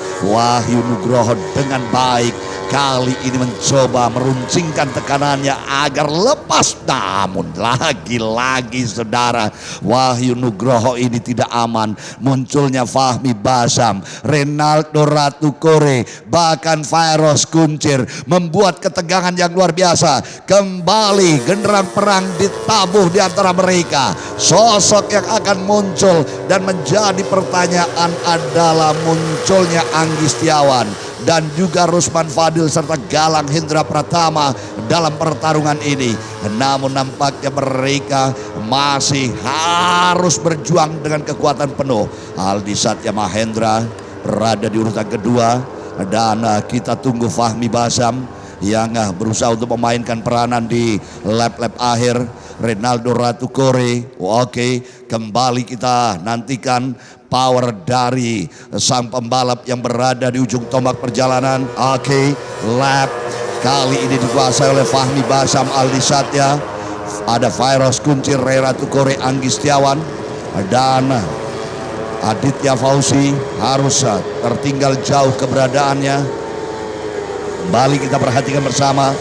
dengan baik kali ini mencoba meruncingkan tekanannya agar lepas. Namun lagi-lagi saudara, Wahyu Nugroho ini tidak aman. Munculnya Fahmi Basam, Rinaldo Ratukore, bahkan Fairos Kuncir membuat ketegangan yang luar biasa. Kembali genderang perang ditabuh di antara mereka. Sosok yang akan muncul dan menjadi pertanyaan adalah munculnya Anggi Setiawan dan juga Rusman Fadil serta Galang Hendra Pratama dalam pertarungan ini. Namun nampaknya mereka masih harus berjuang dengan kekuatan penuh. Aldi Satya Mahendra berada di urutan kedua dan kita tunggu Fahmi Basam yang berusaha untuk memainkan peranan di lap-lap akhir. Rinaldo Ratukore, kembali kita nantikan power dari sang pembalap yang berada di ujung tombak perjalanan. Lap kali ini dikuasai oleh Fahmi Basam, Aldi Satya, ada Fairos Kuncir, Ratukore, Anggi Setiawan dan Aditya Fauzi harus tertinggal jauh keberadaannya. Kembali kita perhatikan bersama,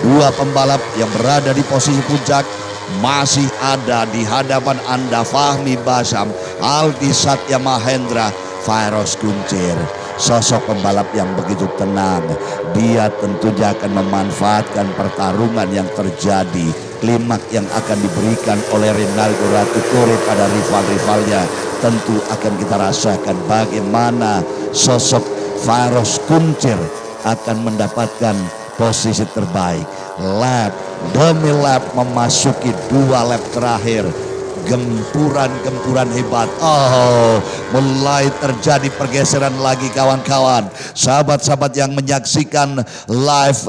2 pembalap yang berada di posisi puncak masih ada di hadapan Anda. Fahmi Basam, Aldi Satya Mahendra, Fairos Kuncir. Sosok pembalap yang begitu tenang. Dia tentunya akan memanfaatkan pertarungan yang terjadi, klimaks yang akan diberikan oleh Rinaldo Ratukore pada rival-rivalnya. Tentu akan kita rasakan bagaimana sosok Fairos Kuncir akan mendapatkan posisi terbaik. Lap demi lap memasuki 2 lap terakhir. Gempuran-gempuran hebat. Mulai terjadi pergeseran lagi kawan-kawan. Sahabat-sahabat yang menyaksikan live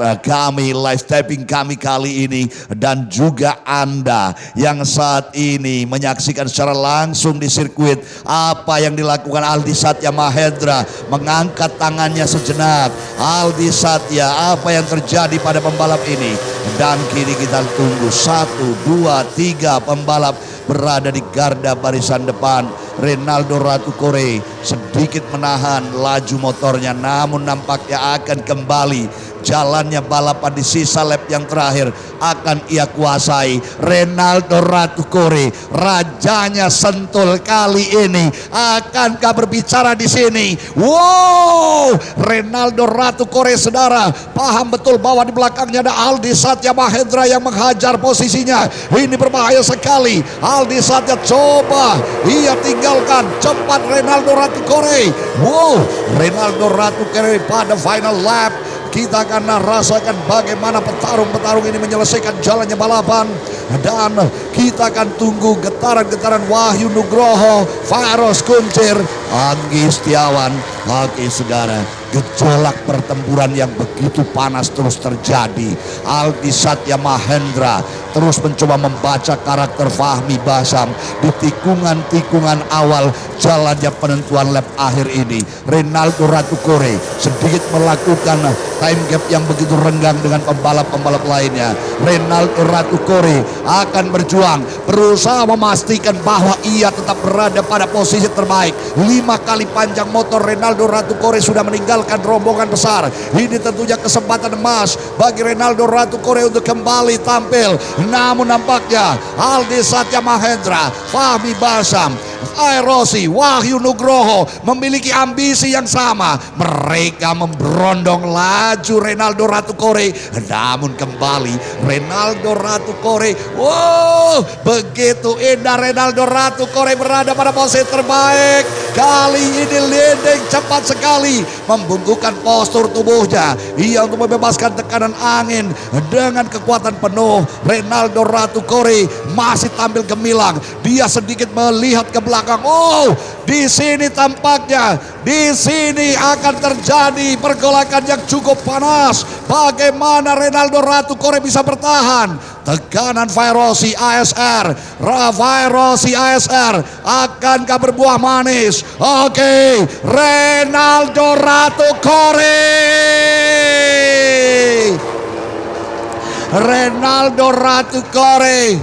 taping kami kali ini, dan juga Anda yang saat ini menyaksikan secara langsung di sirkuit apa yang dilakukan Aldi Satya Mahendra. Mengangkat tangannya sejenak. Aldi Satya, apa yang terjadi pada pembalap ini? Dan kini kita tunggu 1, 2, 3 pembalap berada di garda barisan depan. Rinaldo Ratukore sedikit menahan laju motornya, namun nampaknya akan kembali. Jalannya balapan di sisa lap yang terakhir akan ia kuasai. Rinaldo Ratukore, rajanya Sentul kali ini, akankah berbicara di sini? Rinaldo Ratukore saudara, paham betul bahwa di belakangnya ada Aldi Satya Mahendra yang menghajar posisinya. Ini berbahaya sekali. Aldi Satya coba ia tinggalkan cepat Rinaldo Ratukore. Rinaldo Ratukore pada final lap. kita akan rasakan bagaimana petarung-petarung ini menyelesaikan jalannya balapan. Dan kita akan tunggu getaran-getaran Wahyu Nugroho, Faros Kuncir, Anggi Setiawan. Oke saudara, gejolak pertempuran yang begitu panas terus terjadi. Aldi Satya Mahendra terus mencoba membaca karakter Fahmi Basam di tikungan-tikungan awal jalannya penentuan lap akhir ini. Renaldo Ratukore sedikit melakukan time gap yang begitu renggang dengan pembalap-pembalap lainnya. Renaldo Ratukore akan berjuang, berusaha memastikan bahwa ia tetap berada pada posisi terbaik. 5 kali panjang motor Renaldo Ratukore sudah meninggalkan rombongan besar. Ini tentunya kesempatan emas bagi Renaldo Ratukore untuk kembali tampil. Namun nampaknya Aldi Satya Mahendra, Fahmi Basam, Fairosi, Wahyu Nugroho memiliki ambisi yang sama. Mereka memberondong laju Renaldo Ratukore. Namun kembali Renaldo Ratukore, wow, begitu indah Renaldo Ratukore berada pada posisi terbaik. Kali ini leading cepat sekali, membungkukkan postur tubuhnya. Ia untuk membebaskan tekanan angin dengan kekuatan penuh. Renaldo Ratukore masih tampil gemilang. Dia sedikit melihat ke belakang. Oh, di sini tampaknya, di sini akan terjadi pergolakan yang cukup panas. Bagaimana Renaldo Ratukore bisa bertahan? Tekanan Fairosi ASR, Fairosi ASR akankah berbuah manis? Oke, Renaldo Ratukore, Renaldo Ratukore,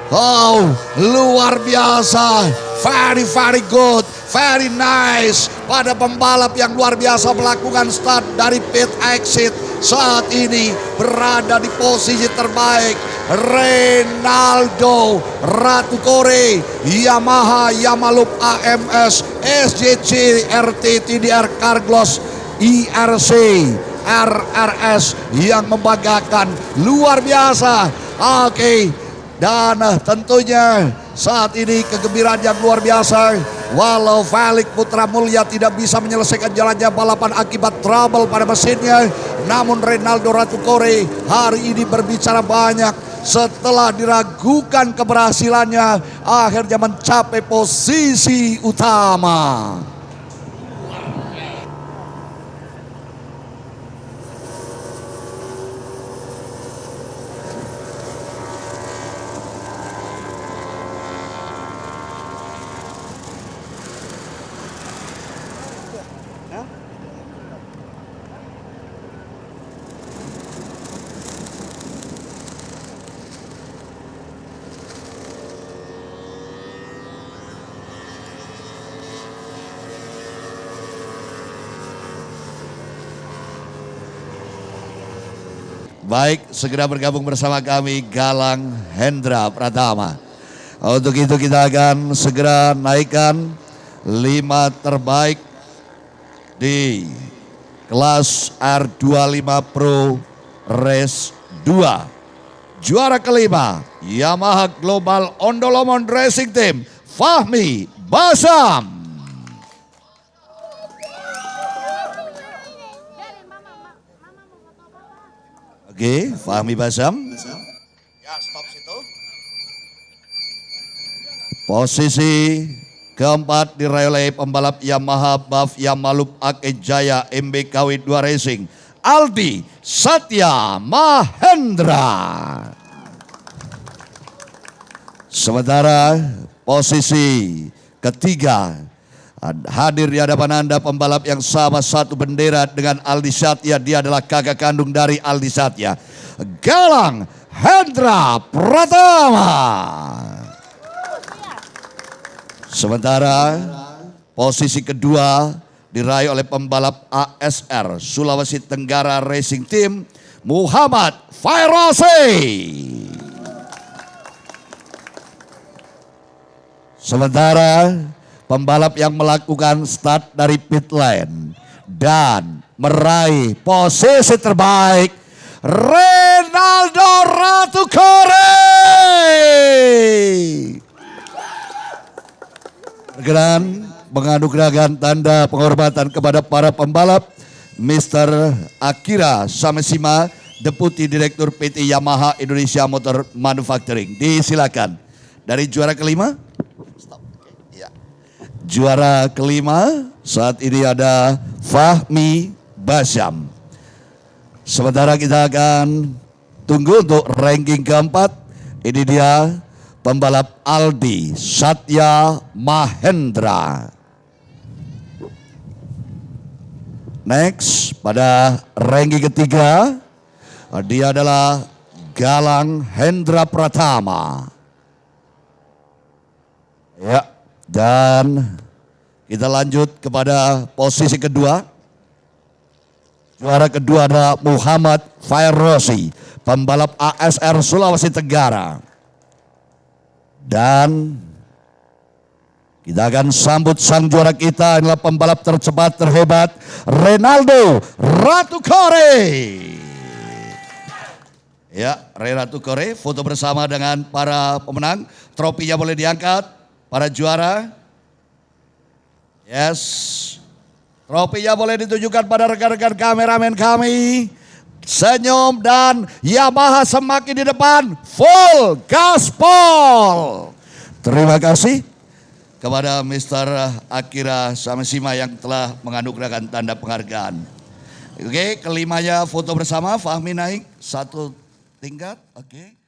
oh luar biasa, very very good, very nice. Pada pembalap yang luar biasa melakukan start dari pit exit, saat ini berada di posisi terbaik. Renaldo Ratukore, Yamaha Yamalup AMS SJC RT TDR Carglass IRC RRS yang membanggakan, luar biasa. Oke, dan tentunya saat ini kegembiraan yang luar biasa. Walau Felix Putra Mulya tidak bisa menyelesaikan jalannya balapan akibat trouble pada mesinnya, namun Renaldo Ratukore hari ini berbicara banyak. Setelah diragukan keberhasilannya, akhirnya mencapai posisi utama. Baik, segera bergabung bersama kami Galang Hendra Pratama. Untuk itu kita akan segera naikkan 5 terbaik di kelas R25 Pro Race 2. Juara kelima Yamaha Global Ondolomon Racing Team, Fahmi Basam. Oke, Fahmi Basam. Ya, stop situ. Posisi keempat diraih oleh pembalap Yamaha BAF Yamalup Ake Jaya MBKW 2 Racing, Aldi Satya Mahendra. Sementara posisi ketiga hadir di hadapan Anda pembalap yang sama satu bendera dengan Aldi Satya. Dia adalah kakak kandung dari Aldi Satya, Galang Hendra Pratama. Sementara posisi kedua diraih oleh pembalap ASR Sulawesi Tenggara Racing Team, Muhammad Fairosi. Sementara pembalap yang melakukan start dari pit lane dan meraih posisi terbaik, Renaldo Ratukore. Berkenan menganugerahkan tanda penghormatan kepada para pembalap. Mr. Akira Samesima, Deputi Direktur PT Yamaha Indonesia Motor Manufacturing. Disilakan. Dari juara kelima. Juara kelima saat ini ada Fahmi Basyam. Sementara kita akan tunggu untuk ranking keempat. Ini dia pembalap Aldi Satya Mahendra. Next, pada ranking ketiga, dia adalah Galang Hendra Pratama. Ya, dan kita lanjut kepada posisi kedua. Juara kedua adalah Muhammad Fairozi, pembalap ASR Sulawesi Tenggara. Dan kita akan sambut sang juara kita, adalah pembalap tercepat terhebat Renaldo Ratukore. Ya, Ratukore foto bersama dengan para pemenang. Trofinya boleh diangkat, para juara. Yes, trofinya boleh ditunjukkan pada rekan-rekan kameramen kami. Senyum dan Yamaha semakin di depan, full gaspol. Terima kasih kepada Mr. Akira Samesima yang telah menganugerahkan tanda penghargaan. Oke, kelimanya foto bersama, Fahmi naik satu tingkat, oke.